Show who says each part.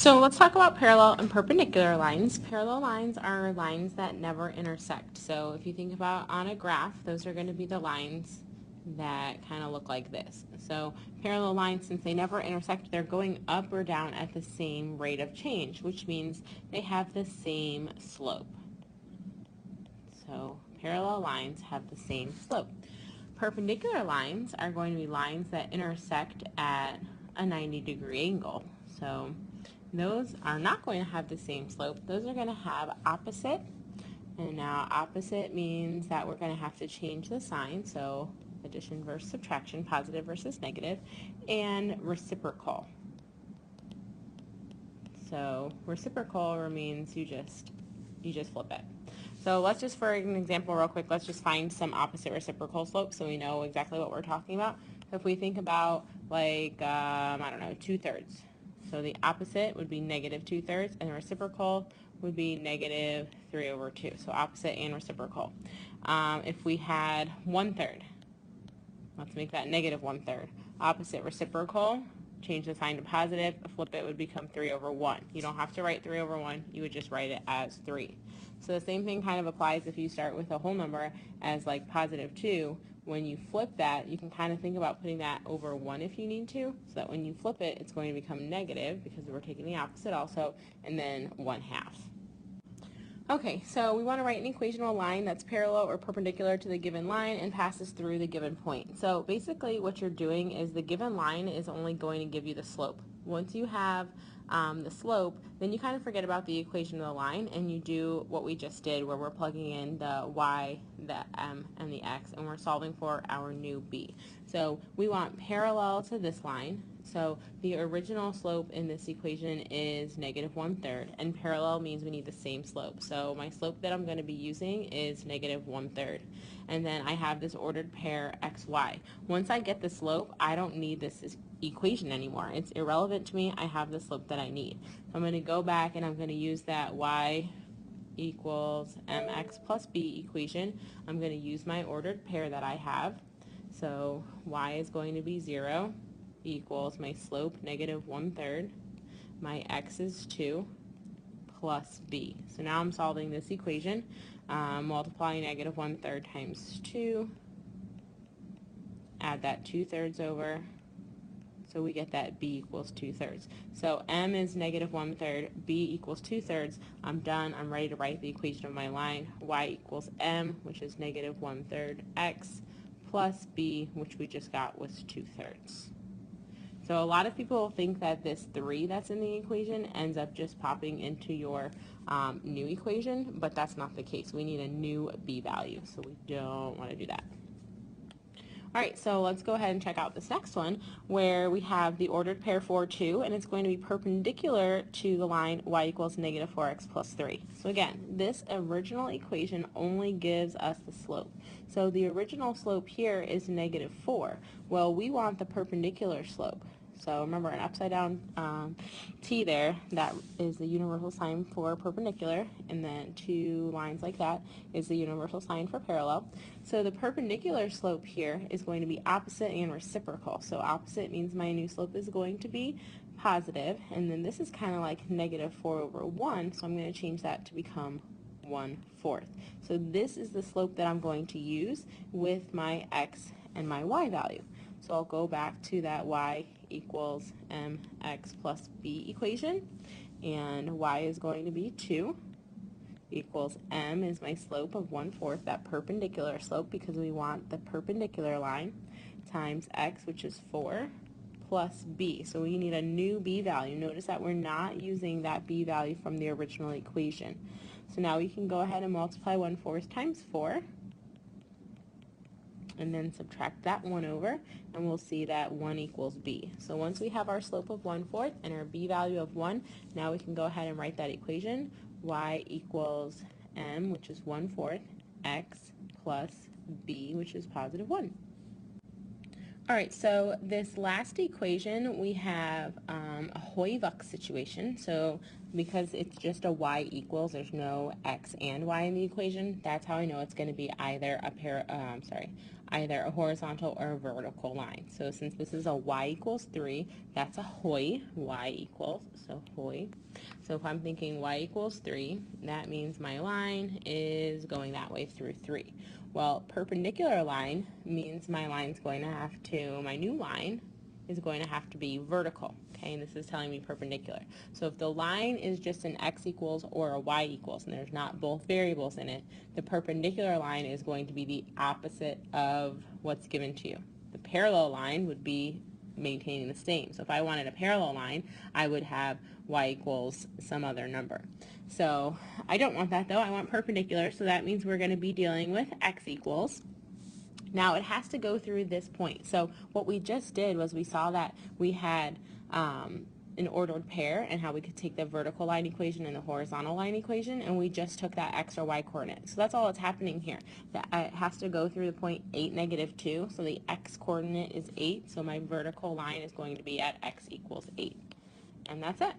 Speaker 1: So let's talk about parallel and perpendicular lines. Parallel lines are lines that never intersect. So if you think about on a graph, those are going to be the lines that kind of look like this. So parallel lines, since they never intersect, they're going up or down at the same rate of change, which means they have the same slope. So parallel lines have the same slope. Perpendicular lines are going to be lines that intersect at a 90-degree angle. So those are not going to have the same slope. Those are going to have opposite. And now opposite means that we're going to have to change the sign. So addition versus subtraction, positive versus negative, and reciprocal. So reciprocal means you just flip it. So let's just, for an example real quick, let's just find some opposite reciprocal slopes so we know exactly what we're talking about. So if we think about like, I don't know, 2/3. So the opposite would be negative 2/3 and the reciprocal would be negative 3/2. So opposite and reciprocal. If we had 1/3, let's make that negative 1/3. Opposite reciprocal, change the sign to positive, flip it would become 3/1. You don't have to write 3/1, you would just write it as 3. So the same thing kind of applies if you start with a whole number as like positive 2. When you flip that, you can kind of think about putting that over 1 if you need to, so that when you flip it, it's going to become negative because we're taking the opposite also, and then 1/2. Okay, so we want to write an equational line that's parallel or perpendicular to the given line and passes through the given point. So basically what you're doing is the given line is only going to give you the slope. Once you have the slope, then you kind of forget about the equation of the line and you do what we just did where we're plugging in the y, the m, and the x, and we're solving for our new b. So we want parallel to this line. So the original slope in this equation is negative 1/3, and parallel means we need the same slope. So my slope that I'm going to be using is negative 1/3. And then I have this ordered pair xy. Once I get the slope, I don't need this equation anymore. It's irrelevant to me. I have the slope that I need. So I'm going to go back and I'm going to use that y equals mx plus b equation. I'm going to use my ordered pair that I have. So y is going to be 0 equals my slope negative 1/3. My x is 2 plus b. So now I'm solving this equation. Multiply negative 1/3 times 2. Add that 2/3 over. So we get that b equals 2/3. So m is negative 1/3, b equals 2/3. I'm done. I'm ready to write the equation of my line. Y equals m, which is negative 1/3 x, plus b, which we just got was 2/3. So a lot of people think that this 3 that's in the equation ends up just popping into your new equation, but that's not the case. We need a new b value, so we don't want to do that. All right, so let's go ahead and check out this next one where we have the ordered pair 4, 2, and it's going to be perpendicular to the line y equals negative 4x plus 3. So again, this original equation only gives us the slope. So the original slope here is negative 4. Well, we want the perpendicular slope. So remember an upside down t there, that is the universal sign for perpendicular, and then two lines like that is the universal sign for parallel. So the perpendicular slope here is going to be opposite and reciprocal. So opposite means my new slope is going to be positive, and then this is kind of like negative 4/1, so I'm going to change that to become 1/4. So this is the slope that I'm going to use with my x and my y value. So I'll go back to that y equals mx plus b equation, and y is going to be 2 equals m is my slope of 1/4, that perpendicular slope because we want the perpendicular line, times x, which is 4, plus b. So we need a new b value. Notice that we're not using that b value from the original equation. So now we can go ahead and multiply 1/4 times 4, and then subtract that 1 over, and we'll see that 1 equals b. So once we have our slope of 1/4 and our b value of 1, now we can go ahead and write that equation. Y equals m, which is 1/4, x plus b, which is positive 1. All right, so this last equation, we have a Hoivuk situation. So because it's just a y equals, there's no x and y in the equation, that's how I know it's going to be either either a horizontal or a vertical line. So since this is a y equals 3, that's a HOI, y equals, so HOI. So if I'm thinking y equals 3, that means my line is going that way through 3. Well, perpendicular line means my line's going to have to, my new line is going to have to be vertical, okay, and this is telling me perpendicular. So if the line is just an x equals or a y equals, and there's not both variables in it, the perpendicular line is going to be the opposite of what's given to you. The parallel line would be maintaining the same. So if I wanted a parallel line, I would have y equals some other number. So I don't want that though, I want perpendicular, so that means we're going to be dealing with x equals. Now it has to go through this point. So what we just did was we saw that we had an ordered pair and how we could take the vertical line equation and the horizontal line equation, and we just took that x or y coordinate. So that's all that's happening here. That it has to go through the point 8, -2. So the x coordinate is 8. So my vertical line is going to be at x equals 8. And that's it.